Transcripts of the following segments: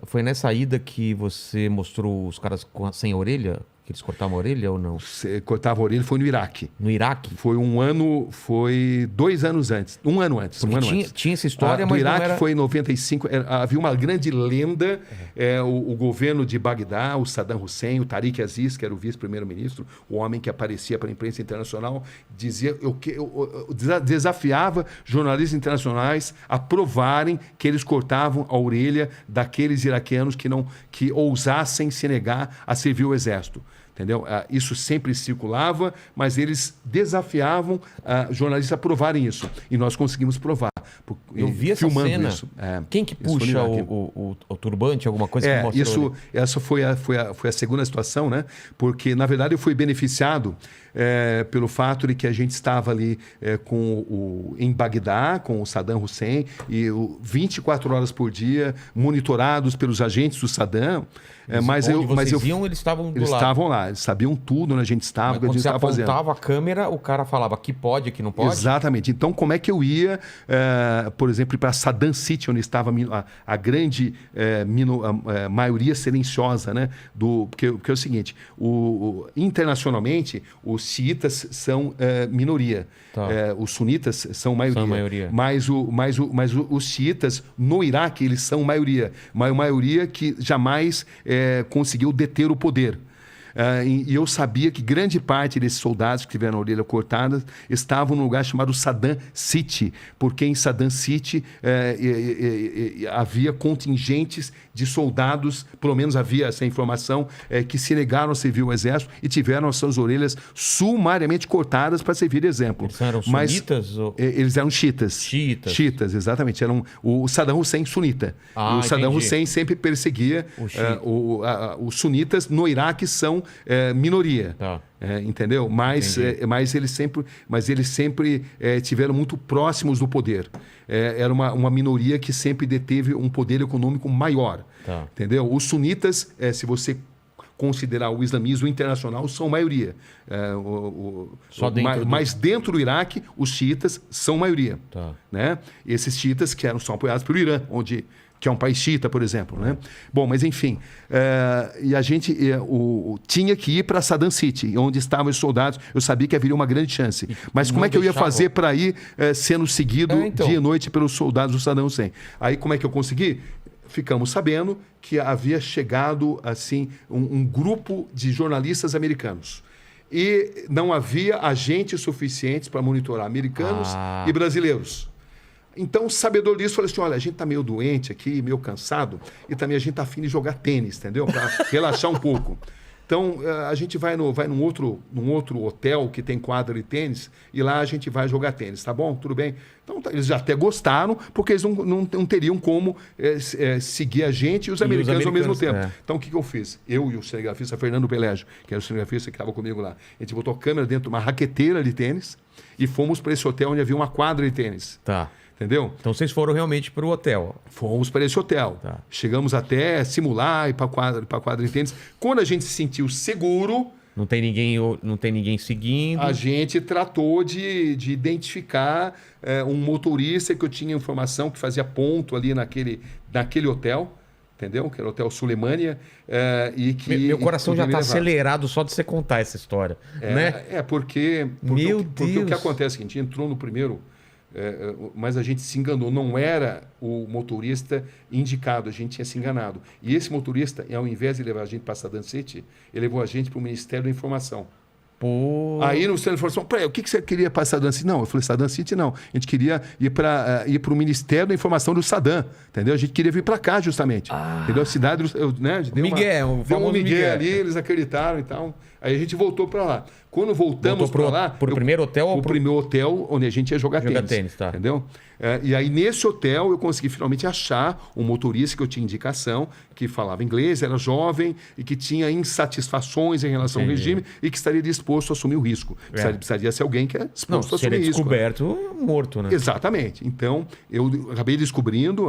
Foi nessa ida que você mostrou os caras sem orelha? Que eles cortavam a orelha ou não? Cortava a orelha, foi no Iraque. No Iraque? Foi 2 anos antes. Um ano antes. Tinha essa história, mas do Iraque não era... foi em 95. Havia uma grande lenda. O governo de Bagdá, o Saddam Hussein, o Tariq Aziz, que era o vice-primeiro-ministro, o homem que aparecia para a imprensa internacional, desafiava jornalistas internacionais a provarem que eles cortavam a orelha daqueles iraquianos que ousassem se negar a servir o exército. Entendeu? Isso sempre circulava, mas eles desafiavam jornalistas a provarem isso. E nós conseguimos provar. Eu vi essa cena. Isso. Quem que puxa o turbante, alguma coisa que mostrou? Essa foi a segunda situação, né? Porque, na verdade, eu fui beneficiado pelo fato de que a gente estava ali em Bagdá, com o Saddam Hussein, e 24 horas por dia, monitorados pelos agentes do Saddam. Eles estavam do lado. Eles estavam lá, eles sabiam tudo onde a gente estava, o que a gente estava fazendo. Quando você apontava a câmera, o cara falava aqui pode, aqui não pode? Exatamente. Então, como é que eu ia, por exemplo, para Saddam City, onde estava a grande maioria silenciosa, né? Porque é o seguinte, internacionalmente, os xiitas são minoria. Tá. Os sunitas são maioria. Mas os xiitas, no Iraque, eles são maioria. Uma maioria que jamais conseguiu deter o poder. E eu sabia que grande parte desses soldados que tiveram a orelha cortada estavam num lugar chamado Saddam City, porque em Saddam City havia contingentes de soldados, pelo menos havia essa informação, que se negaram a servir o exército e tiveram as suas orelhas sumariamente cortadas para servir de exemplo. Eles eram sunitas? Eles eram xiitas. Xiitas, exatamente. O Saddam Hussein sunita. O Saddam Hussein sempre perseguia os sunitas. No Iraque são minoria. Tá. Entendeu? Mas eles sempre tiveram muito próximos do poder. Era uma minoria que sempre deteve um poder econômico maior. Tá. Entendeu? Os sunitas, se você considerar o islamismo internacional, são maioria. Mas dentro do Iraque, os xiitas são maioria. Tá. Né? Esses xiitas são apoiados pelo Irã, que é um país xiita, por exemplo. Né? Bom, mas enfim, e a gente tinha que ir para Saddam City, onde estavam os soldados. Eu sabia que haveria uma grande chance. Mas como é que eu ia fazer para ir sendo seguido dia e noite pelos soldados do Saddam Hussein? Aí como é que eu consegui? Ficamos sabendo que havia chegado assim um grupo de jornalistas americanos. E não havia agentes suficientes para monitorar americanos e brasileiros. Então, sabedor disso, falei assim, olha, a gente está meio doente aqui, meio cansado, e também a gente está afim de jogar tênis, entendeu? Para relaxar um pouco. Então, a gente vai num outro hotel que tem quadra de tênis, e lá a gente vai jogar tênis, tá bom? Tudo bem? Então, eles até gostaram, porque eles não teriam como seguir a gente e os americanos ao mesmo tempo. Então, o que eu fiz? Eu e o cinegrafista Fernando Pelégio, que era o cinegrafista que estava comigo lá, a gente botou a câmera dentro de uma raqueteira de tênis e fomos para esse hotel onde havia uma quadra de tênis. Tá. Entendeu? Então vocês foram realmente para o hotel? Fomos para esse hotel. Tá. Chegamos até simular e para a quadra de tênis. Quando a gente se sentiu seguro... Não tem ninguém seguindo? A gente tratou de identificar um motorista que eu tinha informação que fazia ponto ali naquele hotel. Entendeu? Que era o Hotel Sulemânia. Meu coração já está acelerado só de você contar essa história. Né? Porque o que acontece é que a gente entrou no primeiro... mas a gente se enganou, não era o motorista indicado, a gente tinha se enganado. E esse motorista, ao invés de levar a gente para Saddam City, ele levou a gente para o Ministério da Informação. Pô. Aí no Ministério da Informação, o que você queria para Saddam City? Não, eu falei, Saddam City não. A gente queria ir para o Ministério da Informação do Saddam, entendeu? A gente queria vir para cá justamente. Entendeu? A cidade, deu um Miguel ali, eles acreditaram e tal. Aí a gente voltou para lá. Quando voltamos para lá... Pro primeiro hotel? O primeiro hotel onde a gente ia jogar tênis. Tá. Entendeu? E aí nesse hotel eu consegui finalmente achar um motorista que eu tinha indicação, que falava inglês, era jovem e que tinha insatisfações em relação ao regime e que estaria disposto disposto a assumir o risco. Precisaria ser alguém que é disposto a assumir seria risco. descoberto, morto, né? Exatamente. Então, eu acabei descobrindo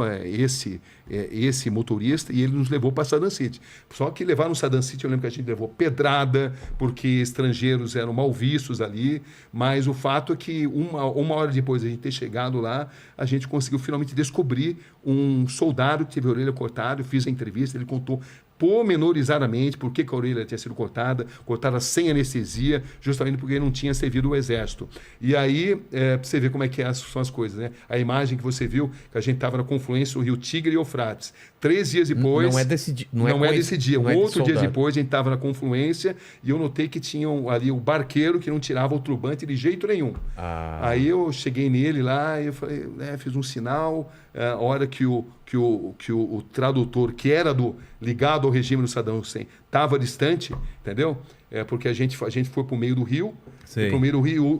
esse motorista e ele nos levou para Saddam City. Só que levar no Saddam City, eu lembro que a gente levou pedrada, porque estrangeiros eram mal vistos ali, mas o fato é que uma hora depois de a gente ter chegado lá, a gente conseguiu finalmente descobrir um soldado que teve a orelha cortada. Eu fiz a entrevista, ele contou pormenorizadamente por que a orelha tinha sido cortada sem anestesia, justamente porque ele não tinha servido o exército. E aí, para você ver como é que são as coisas, né? A imagem que você viu, que a gente estava na confluência do rio Tigre e Eufrates. 3 dias depois... Não é desse dia. Não é desse dia. Não é outro dia soldado. depois, a gente estava na confluência e eu notei que tinha ali o barqueiro que não tirava o turbante de jeito nenhum. Aí eu cheguei nele lá e eu falei, fiz um sinal. A hora que o tradutor, que era ligado ao regime do Saddam Hussein, estava distante, entendeu? Porque a gente foi para o meio do rio,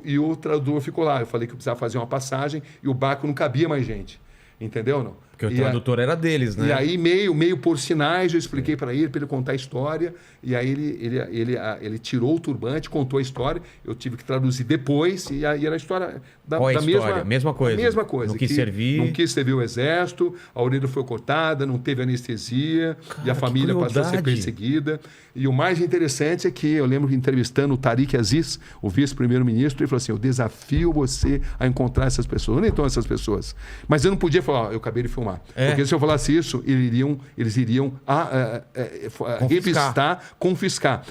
e o tradutor ficou lá. Eu falei que eu precisava fazer uma passagem e o barco não cabia mais gente. Entendeu, não? Porque o tradutor era deles, né? E aí, meio por sinais, eu expliquei para ele contar a história. E aí ele tirou o turbante, contou a história. Eu tive que traduzir depois. E aí era a história da mesma coisa. Mesma coisa. Não quis servir. Não quis servir o exército, a orelha foi cortada, não teve anestesia. E a família passou a ser perseguida. E o mais interessante é que eu lembro entrevistando o Tariq Aziz, o vice-primeiro-ministro, ele falou assim, eu desafio você a encontrar essas pessoas. Onde estão essas pessoas? Mas eu não podia falar, eu acabei de filmar. Porque se eu falasse isso, eles iriam revistar, confiscar.